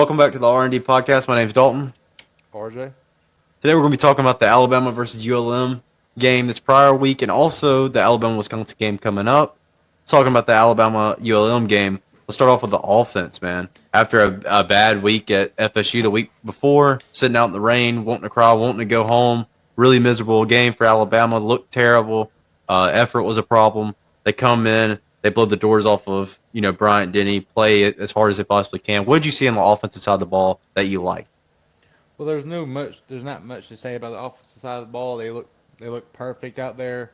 Welcome back to the R&D podcast. My name's Dalton. RJ? Today we're going to be talking about the Alabama versus ULM game this prior week and also the Alabama-Wisconsin game coming up. Talking about the Alabama-ULM game, let's start off with the offense, man. After a bad week at FSU the week before, sitting out in the rain, wanting to cry, wanting to go home, really miserable game for Alabama, looked terrible. Effort was a problem. They come in, they blow the doors off of Bryant Denny, play it as hard as they possibly can. What did you see on the offensive side of the ball that you liked? Well, there's not much to say about the offensive side of the ball. They look perfect out there.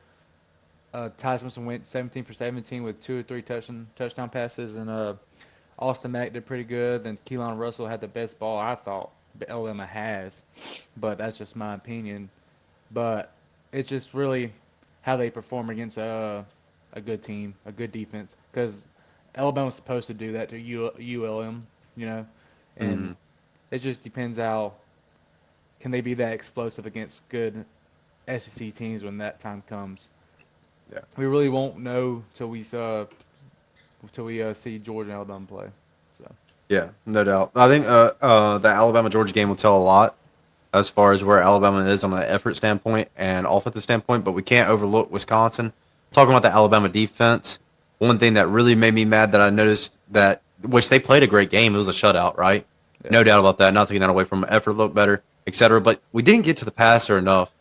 Ty Simpson went 17 for 17 with two or three touchdown passes, and Austin Mack did pretty good. Then Keelan Russell had the best ball I thought Alabama has, but that's just my opinion. But it's just really how they perform against a good team, a good defense, because Alabama's supposed to do that to ULM, and Mhm. it just depends how can they be that explosive against good SEC teams when that time comes. Yeah. We really won't know till we see Georgia and Alabama play. So Yeah, no doubt. I think the Alabama Georgia game will tell a lot as far as where Alabama is on an effort standpoint and offensive standpoint, but we can't overlook Wisconsin. Talking about the Alabama defense, one thing that really made me mad that I noticed that which they played a great game. It was a shutout, right? yeah, No doubt about that. Not taking that away from them. Effort looked better, etc. But we didn't get to the passer enough.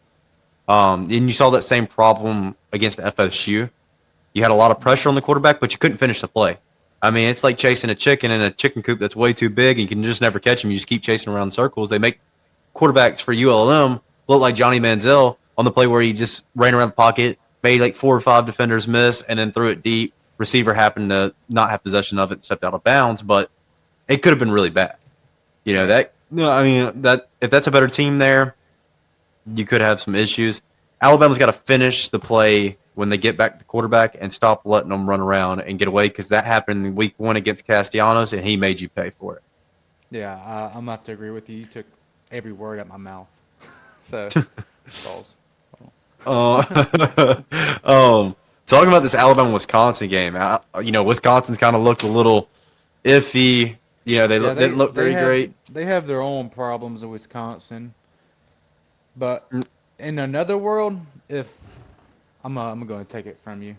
And you saw that same problem against FSU. You had a lot of pressure on the quarterback, but you couldn't finish the play. I mean, it's like chasing a chicken in a chicken coop that's way too big, and you can just never catch him. You just keep chasing around in circles. They make quarterbacks for ULM look like Johnny Manziel on the play where he just ran around the pocket, made like 4 or 5 defenders miss, and then threw it deep. Receiver happened to not have possession of it and stepped out of bounds, but it could have been really bad. right. That. No, I mean that if that's a better team there, you could have some issues. Alabama's got to finish the play when they get back to the quarterback and stop letting them run around and get away because that happened in week 1 against Castellanos and he made you pay for it. Yeah, I'm gonna have to agree with you. You took every word out my mouth. So, balls. Uh, talking about this Alabama Wisconsin game, Wisconsin's kind of looked a little iffy. Yeah, Didn't look they very have great. they have their own problems in Wisconsin, but in another world, if I'm going to take it from you.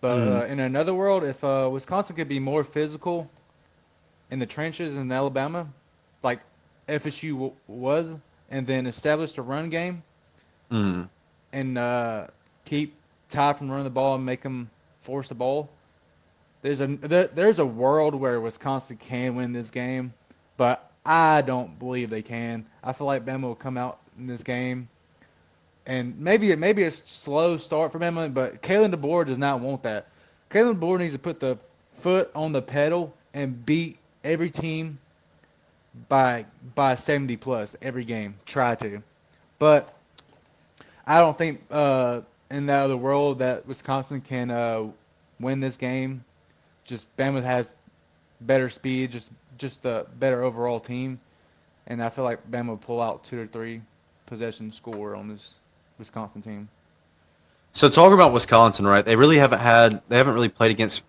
But Mm, in another world, if Wisconsin could be more physical in the trenches in Alabama, like FSU was, and then establish a run game mm. and keep Ty from running the ball and make them force the ball, there's a world where Wisconsin can win this game, but I don't believe they can. I feel like Bama will come out in this game and maybe a slow start for Bama, but Kalen DeBoer does not want that. Kalen DeBoer needs to put the foot on the pedal and beat every team by 70 plus every game. Try to, but I don't think in that other world that Wisconsin can win this game. Just Bama has better speed, just a better overall team, and I feel like Bama will pull out 2 or 3 possession score on this Wisconsin team. So talk about Wisconsin, right? They haven't really played against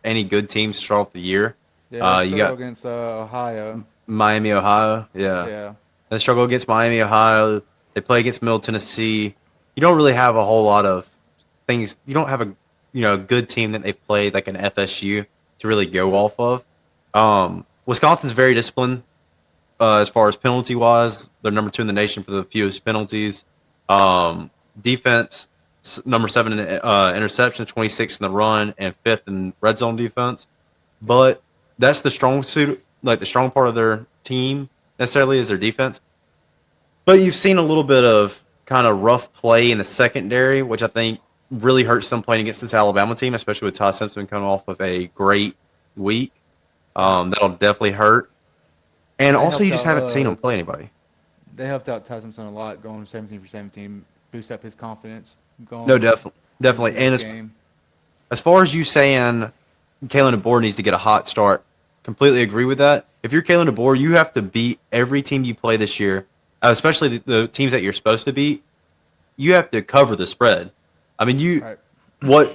any good teams to start off the year. Yeah, they You struggle got against Ohio. Miami, Ohio. Yeah. Yeah, They struggle against Miami, Ohio. They play against Middle Tennessee. You don't really have a whole lot of things. You don't have a good team that they've played like an FSU to really go off of. Wisconsin's very disciplined as far as penalty wise. They're number 2 in the nation for the fewest penalties. Defense number 7 in interceptions, 26 in the run, and 5th in red zone defense. yeah. But that's the strong suit, like the strong part of their team necessarily is their defense. But you've seen a little bit of kind of rough play in the secondary, which I think really hurts them playing against this Alabama team, especially with Ty Simpson coming off of a great week. Right. That'll definitely hurt. And They also, you helped just out. haven't seen him play anybody. They helped out Tyson a lot, going 17 for 17, boost up his confidence, No, going definitely, into definitely. this And game. as far as you saying Kalen DeBoer needs to get a hot start, completely agree with that. If you're Kalen DeBoer, you have to beat every team you play this year, especially the teams that you're supposed to beat. You have to cover the spread. I mean, Right.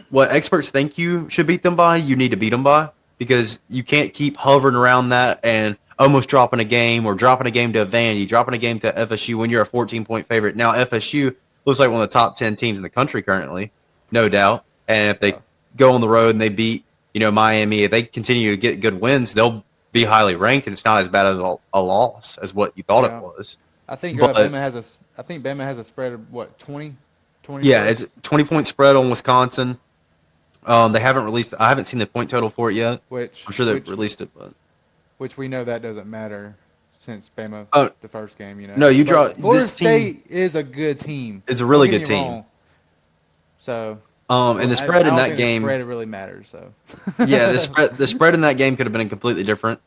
what experts think you should beat them by, you need to beat them by because you can't keep hovering around that and almost dropping a game or dropping a game to Vandy, dropping a game to FSU when you're a 14-point favorite. Now FSU looks like one of the top 10 teams in the country currently, no doubt. And if they Yeah. go on the road and they beat, Miami, if they continue to get good wins, they'll be highly ranked, and it's not as bad as a loss as what you thought it Yeah. was. I think But Bama has a spread of what 20 yeah, spread? it's 20-point spread on Wisconsin. They haven't released. I haven't seen the point total for it yet. which I'm sure they've which released it, but which we know that doesn't matter since Bama Oh, the first game. no, you But draw Florida this team. State is a good team. It's a really Don't good get me team. wrong. So And the spread I in don't that think game. the spread really matters. So Yeah, the spread in that game could have been completely different.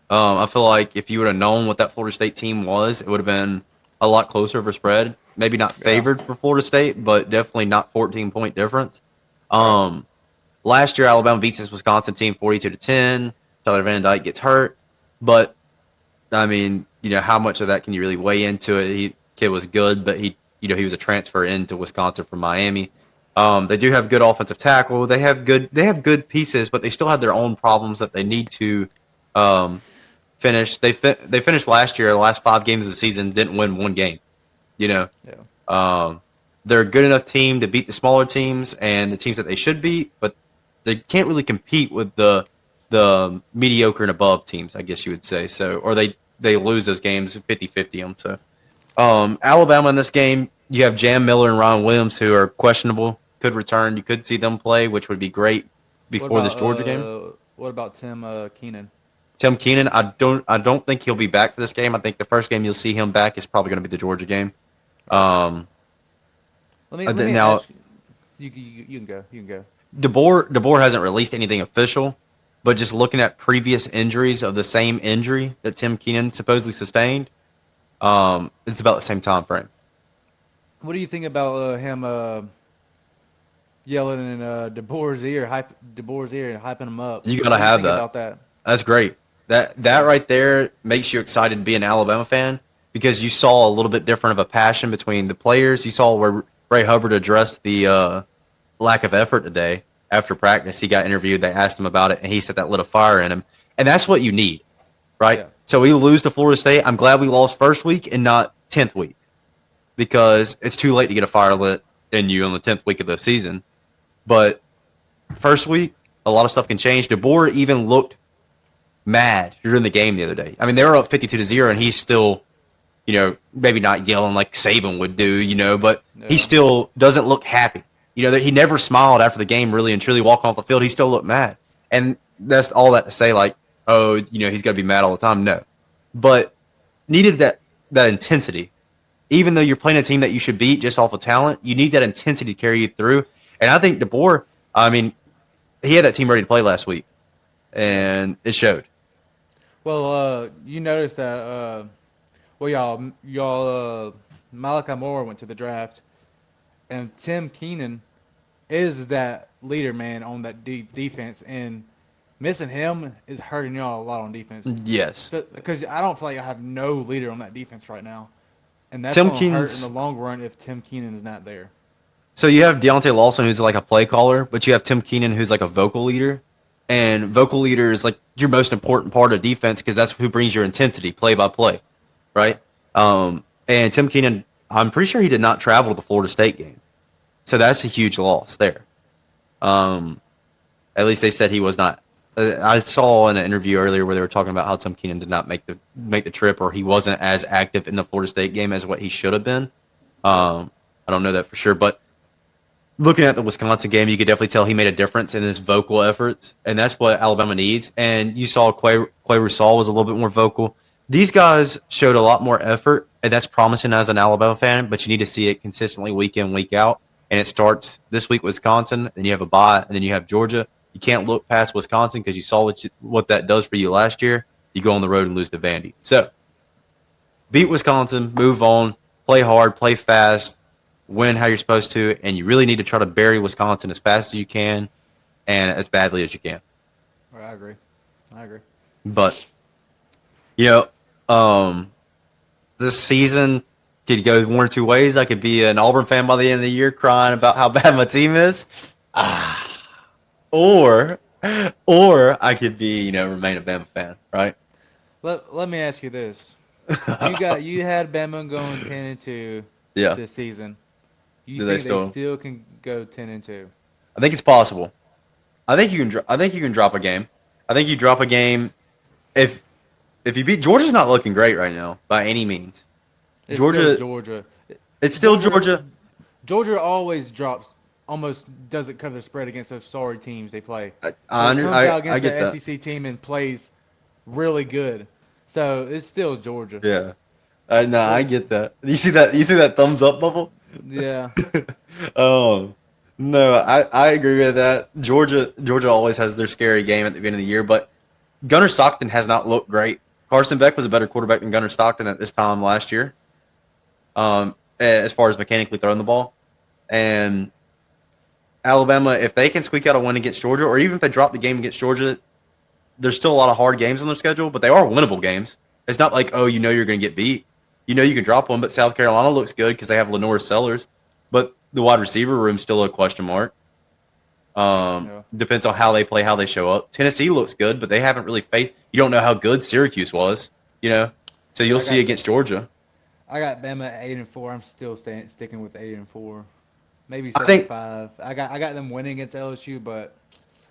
I feel like if you would have known what that Florida State team was, it would have been a lot closer of a spread. Maybe not Yeah. favored for Florida State, but definitely not 14-point difference. Right. Last year Alabama beats this Wisconsin team 42-10. Tyler Van Dyke gets hurt, but I mean, how much of that can you really weigh into it? Kid was good, but he was a transfer into Wisconsin from Miami. They do have good offensive tackle. They have good pieces, but they still have their own problems that they need to finish. They finished last year. The last 5 games of the season didn't win one game. Yeah. They're a good enough team to beat the smaller teams and the teams that they should beat, but they can't really compete with the mediocre and above teams, I guess you would say. So, or they lose those games 50-50 them. So, Alabama in this game, you have Jam Miller and Ron Williams who are questionable, could return. You could see them play, which would be great before this Georgia game. What about Tim Keenan? Tim Keenan, I don't think he'll be back for this game. I think the first game you'll see him back is probably going to be the Georgia game. Let me now ask you. You can go. You can go. DeBoer hasn't released anything official, but just looking at previous injuries of the same injury that Tim Keenan supposedly sustained, it's about the same time frame. What do you think about him yelling in DeBoer's ear, and hyping him up? You What gotta do you have think that. about that? That's great. That right there makes you excited to be an Alabama fan because you saw a little bit different of a passion between the players. You saw where Ray Hubbard addressed the lack of effort today after practice. He got interviewed. They asked him about it, and he said that lit a fire in him. And that's what you need, right? Yeah. So we lose to Florida State. I'm glad we lost first week and not 10th week because it's too late to get a fire lit in you on the 10th week of the season. But first week, a lot of stuff can change. DeBoer even looked mad during the game the other day. I mean, they were up 52-0, and he's still, maybe not yelling like Saban would do, but he Yeah. still doesn't look happy. He never smiled after the game, really and truly walking off the field. He still looked mad. And that's all that to say, like, oh, he's got to be mad all the time. No. But needed that intensity. Even though you're playing a team that you should beat just off of talent, you need that intensity to carry you through. And I think DeBoer, I mean, he had that team ready to play last week, and it showed. Well, you noticed that. Malachi Moore went to the draft, and Tim Keenan is that leader man on that defense, and missing him is hurting y'all a lot on defense. Yes. Because I don't feel like I have no leader on that defense right now, and that's Tim going to hurt Keenan's- in the long run if Tim Keenan is not there. So you have Deontay Lawson, who's like a play caller, but you have Tim Keenan, who's like a vocal leader. And vocal leader is like your most important part of defense because that's who brings your intensity, play by play, right? And Tim Keenan, I'm pretty sure he did not travel to the Florida State game, so that's a huge loss there. At least they said he was not. I saw in an interview earlier where they were talking about how Tim Keenan did not make the trip, or he wasn't as active in the Florida State game as what he should have been. I don't know that for sure, but looking at the Wisconsin game, you could definitely tell he made a difference in his vocal efforts, and that's what Alabama needs. And you saw Quay Rusall was a little bit more vocal. These guys showed a lot more effort, and that's promising as an Alabama fan, but you need to see it consistently week in, week out. And it starts this week, Wisconsin, then you have a bye, and then you have Georgia. You can't look past Wisconsin because you saw what that does for you last year. You go on the road and lose to Vandy. So beat Wisconsin, move on, play hard, play fast, win how you're supposed to, and you really need to try to bury Wisconsin as fast as you can and as badly as you can. I agree. But, this season could go one or two ways. I could be an Auburn fan by the end of the year crying about how bad my team is. Or I could be, remain a Bama fan, right? Let me ask you this: you had Bama going 10-2 Yeah. this season. You Do they think they still? still can go 10-2? I think it's possible. I think you can. I think you can drop a game. I think you drop a game if you beat Georgia's not looking great right now by any means. It's still Georgia, Georgia. it's still Georgia Georgia. Georgia always drops, almost doesn't cover the spread against those sorry teams they play, I, but comes out I against get the that. SEC team and plays really good. So it's still Georgia. Yeah. No, I But get that. You see that? You see that thumbs up bubble? yeah, Oh no, I agree with that. Georgia always has their scary game at the beginning of the year, but Gunnar Stockton has not looked great. Carson Beck was a better quarterback than Gunnar Stockton at this time last year. As far as mechanically throwing the ball, and Alabama, if they can squeak out a win against Georgia, or even if they drop the game against Georgia, there's still a lot of hard games on their schedule, but they are winnable games. It's not like, oh, you know you're going to get beat. You know you can drop one, but South Carolina looks good because they have Lenore Sellers, but the wide receiver room's still a question mark. yeah. Depends on how they play, how they show up. Tennessee looks good, but they haven't really faced. You don't know how good Syracuse was, you know. So Yeah, you'll see against Georgia. I got Bama at 8-4. I'm still sticking with 8-4. Maybe I 7 and think, 5. I got them winning against LSU, but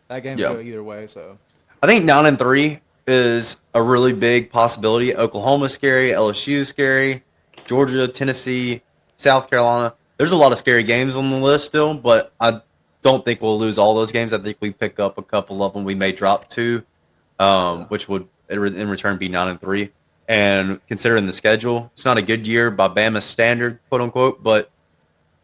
that game could yeah, go either way. So I think 9-3 is a really big possibility. Oklahoma's scary, LSU's scary, Georgia, Tennessee, South Carolina. There's a lot of scary games on the list still, but I don't think we'll lose all those games. I think we pick up a couple of them. We may drop two, yeah, which would in return be 9-3. And considering the schedule, it's not a good year by Bama's standard, quote unquote, but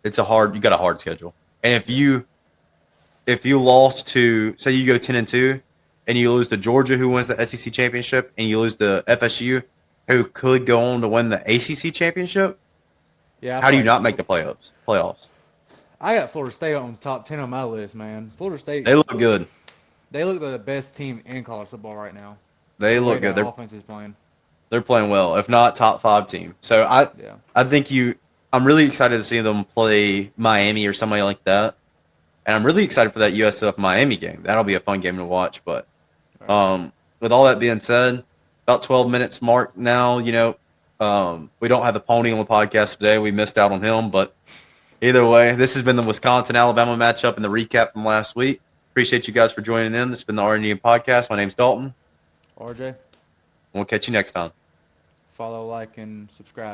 it's you got a hard schedule. And if you lost to, say you go 10-2 and you lose to Georgia, who wins the SEC championship, and you lose to FSU, who could go on to win the ACC championship, yeah. I how feel do you like not make the playoffs? I got Florida State on top 10 on my list, man. Florida State, They look good. they look like the best team in college football right now. They The way look good. that offense is playing. They're playing well, if not top 5 team. So Yeah. I think I'm really excited to see them play Miami or somebody like that. And I'm really excited for that USF Miami game. That'll be a fun game to watch. But All right. with all that being said, about 12 minutes mark now. We don't have the pony on the podcast today. We missed out on him. But either way, this has been the Wisconsin-Alabama matchup and the recap from last week. Appreciate you guys for joining in. This has been the R&D podcast. My name's Dalton. RJ, We'll catch you next time. follow, like, and subscribe.